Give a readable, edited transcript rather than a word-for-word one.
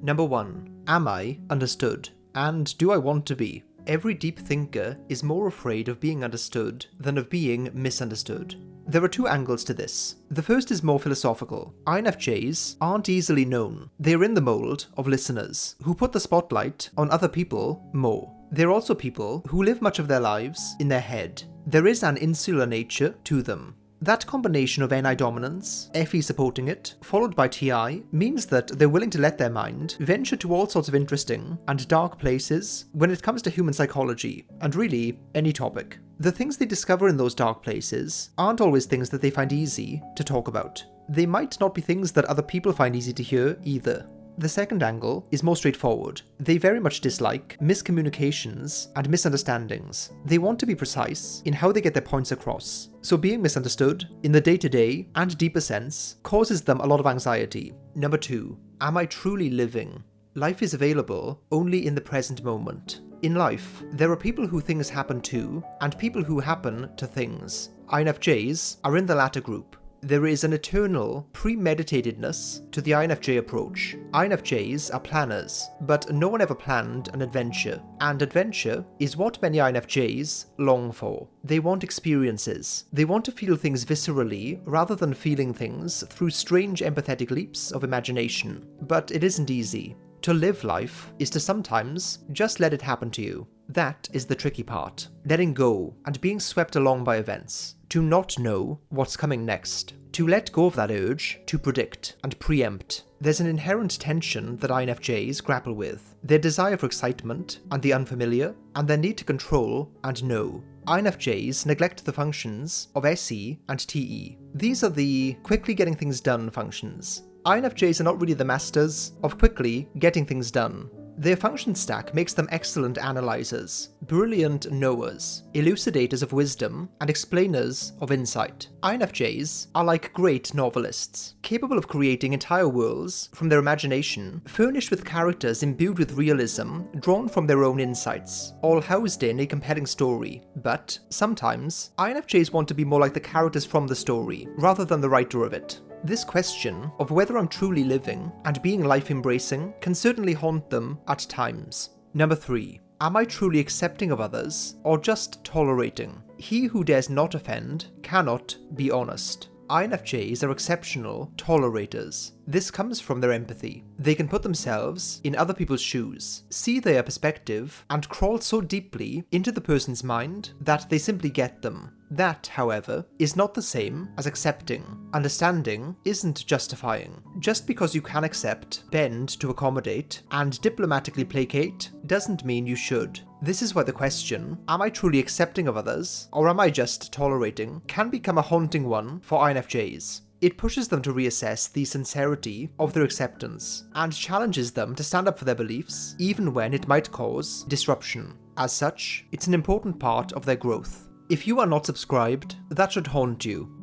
Number 1. Am I understood? And do I want to be? Every deep thinker is more afraid of being understood than of being misunderstood. There are two angles to this. The first is more philosophical. INFJs aren't easily known. They're in the mold of listeners, who put the spotlight on other people more. They're also people who live much of their lives in their head. There is an insular nature to them. That combination of NI dominance, FE supporting it, followed by TI, means that they're willing to let their mind venture to all sorts of interesting and dark places when it comes to human psychology, and really, any topic. The things they discover in those dark places aren't always things that they find easy to talk about. They might not be things that other people find easy to hear either. The second angle is more straightforward. They very much dislike miscommunications and misunderstandings. They want to be precise in how they get their points across. So being misunderstood, in the day-to-day and deeper sense, causes them a lot of anxiety. Number 2. Am I truly living? Life is available only in the present moment. In life, there are people who things happen to, and people who happen to things. INFJs are in the latter group. There is an eternal premeditatedness to the INFJ approach. INFJs are planners, but no one ever planned an adventure. And adventure is what many INFJs long for. They want experiences. They want to feel things viscerally rather than feeling things through strange empathetic leaps of imagination. But it isn't easy. To live life is to sometimes just let it happen to you. That is the tricky part. Letting go and being swept along by events. To not know what's coming next. To let go of that urge to predict and preempt. There's an inherent tension that INFJs grapple with. Their desire for excitement and the unfamiliar, and their need to control and know. INFJs neglect the functions of SE and TE. These are the quickly getting things done functions. INFJs are not really the masters of quickly getting things done. Their function stack makes them excellent analyzers, brilliant knowers, elucidators of wisdom, and explainers of insight. INFJs are like great novelists, capable of creating entire worlds from their imagination, furnished with characters imbued with realism, drawn from their own insights, all housed in a compelling story. But, sometimes, INFJs want to be more like the characters from the story, rather than the writer of it. This question of whether I'm truly living and being life-embracing can certainly haunt them at times. Number 3. Am I truly accepting of others or just tolerating? He who dares not offend cannot be honest. INFJs are exceptional tolerators. This comes from their empathy. They can put themselves in other people's shoes, see their perspective, and crawl so deeply into the person's mind that they simply get them. That, however, is not the same as accepting. Understanding isn't justifying. Just because you can accept, bend to accommodate, and diplomatically placate doesn't mean you should. This is why the question, am I truly accepting of others, or am I just tolerating, can become a haunting one for INFJs. It pushes them to reassess the sincerity of their acceptance, and challenges them to stand up for their beliefs, even when it might cause disruption. As such, it's an important part of their growth. If you are not subscribed, that should haunt you.